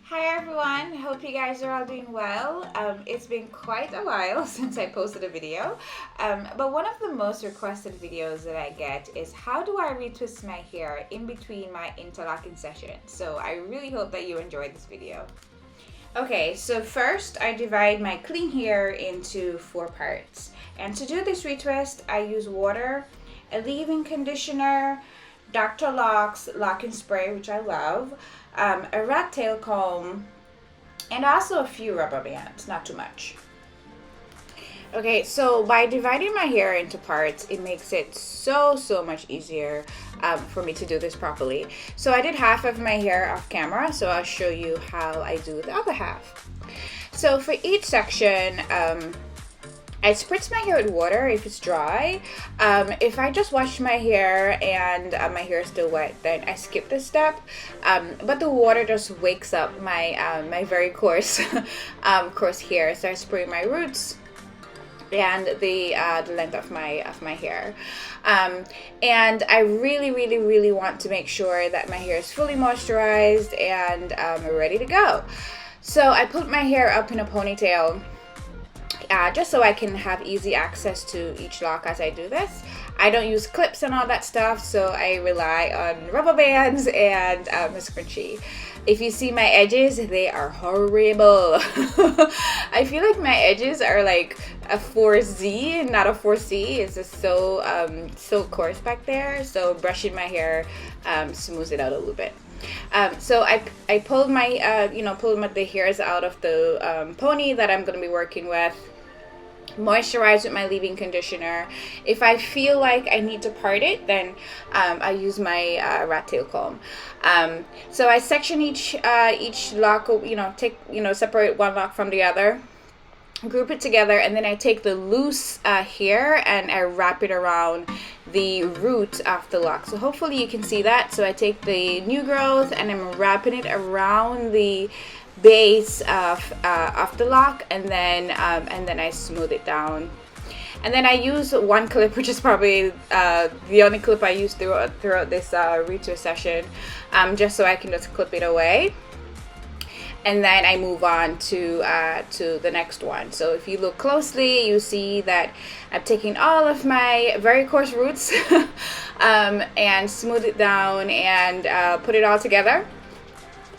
Hi everyone, hope you guys are all doing well. It's been quite a while since I posted a video, but one of the most requested videos that I get is how do I retwist my hair in between my interlocking sessions. So I really hope that you enjoyed this video. Okay, so first I divide my clean hair into 4 parts. And to do this retwist, I use water, a leave-in conditioner, Dr. Locks locking spray, which I love, a rat tail comb, and also a few rubber bands, not too much. Okay, so by dividing my hair into parts, it makes it so much easier for me to do this properly. So I did half of my hair off camera, so I'll show you how I do the other half. So for each section, I spritz my hair with water if it's dry. If I just wash my hair and my hair is still wet, then I skip this step. But the water just wakes up my my very coarse coarse hair. So I spray my roots and the length of my hair. And I really want to make sure that my hair is fully moisturized and ready to go. So I put my hair up in a ponytail. Just so I can have easy access to each lock as I do this. I don't use clips and all that stuff, so I rely on rubber bands and a scrunchie. If you see my edges, they are horrible. I feel like my edges are like a 4Z, not a 4C. It's just so coarse back there, so brushing my hair smooths it out a little bit. So I pulled my pulled the hairs out of the pony that I'm going to be working with. Moisturize with my leave-in conditioner. If I feel like I need to part it, then I use my rat tail comb. So I section each lock, separate one lock from the other, group it together, and then I take the loose hair and I wrap it around the root of the lock. So hopefully you can see that. So I take the new growth and I'm wrapping it around the base of the lock, and then I smooth it down. And then I use one clip, which is probably the only clip I use throughout this retwist session, just so I can just clip it away. And then I move on to the next one. So if you look closely, you see that I'm taking all of my very coarse roots and smooth it down and put it all together.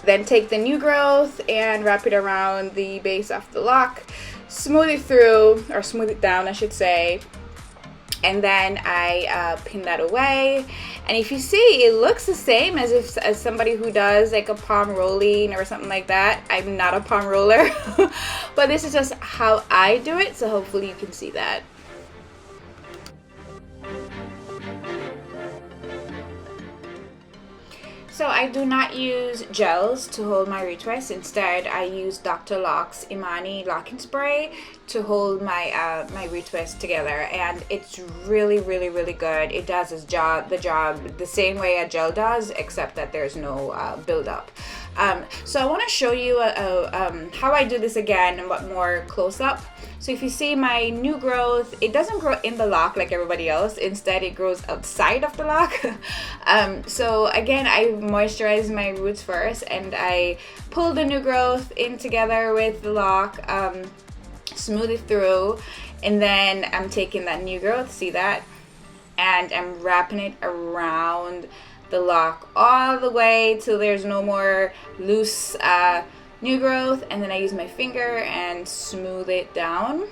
Then take the new growth and wrap it around the base of the lock, smooth it through, or smooth it down I should say, and then I pin that away. And if you see, it looks the same as somebody who does like a palm rolling or something like that. I'm not a palm roller, but this is just how I do it, so hopefully you can see that. So I do not use gels to hold my retwist. Instead, I use Dr. Locks Imani locking spray to hold my my retwist together, and it's really good. It does the job the same way a gel does, except that there's no buildup. So I want to show you how I do this again, but more close up. So if you see my new growth, it doesn't grow in the lock like everybody else. Instead, it grows outside of the lock. So again, I moisturize my roots first, and I pull the new growth in together with the lock, smooth it through, and then I'm taking that new growth, see that? And I'm wrapping it around the lock all the way till there's no more loose new growth, and then I use my finger and smooth it down,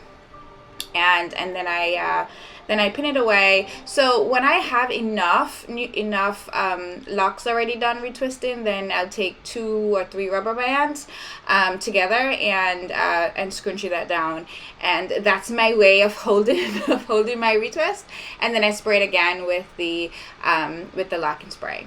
and then I pin it away. So when I have enough locks already done retwisting, then I'll take 2 or 3 rubber bands together and scrunchie that down, and that's my way of holding my retwist. And then I spray it again with the locking spray.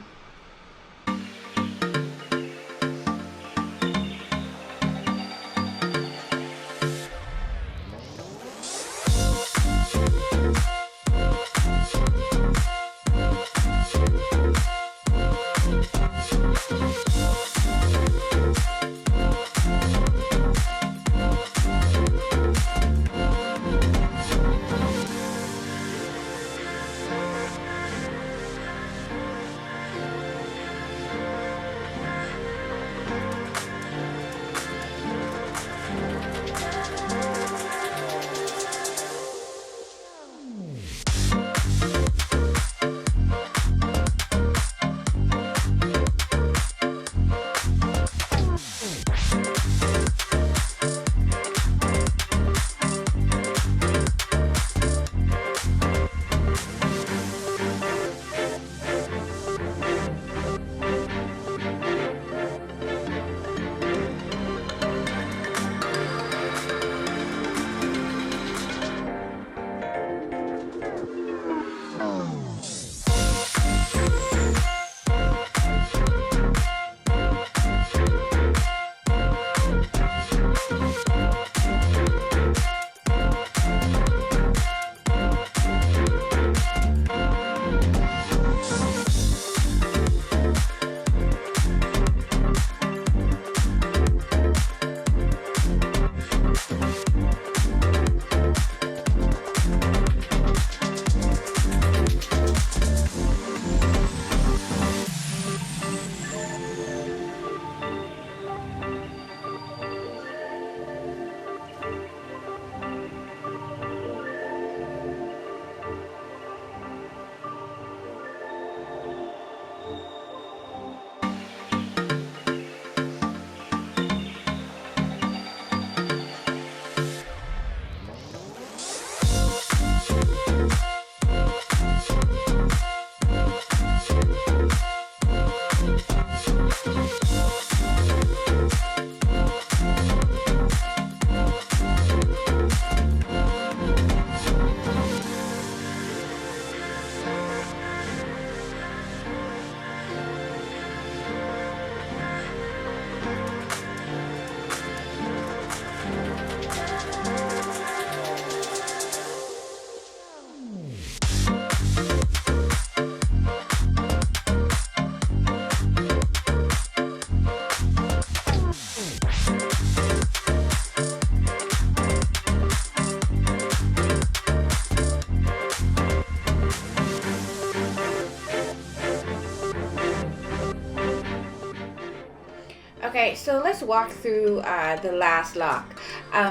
Alright, so let's walk through the last lock.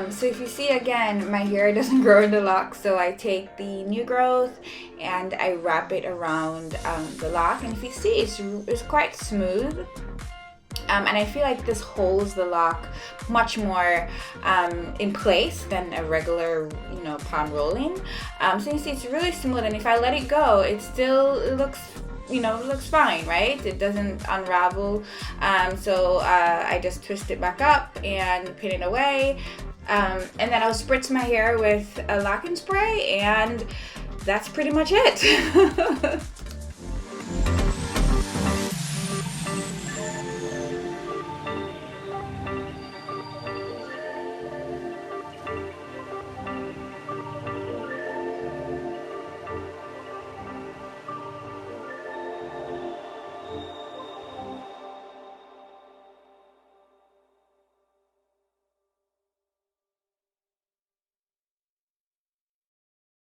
So if you see again, my hair doesn't grow in the lock, so I take the new growth and I wrap it around the lock, and if you see, it's quite smooth. And I feel like this holds the lock much more in place than a regular, palm rolling. So you see it's really smooth, and if I let it go, it looks fine, right? It doesn't unravel. So I just twist it back up and pin it away. And then I'll spritz my hair with a locking spray, and that's pretty much it.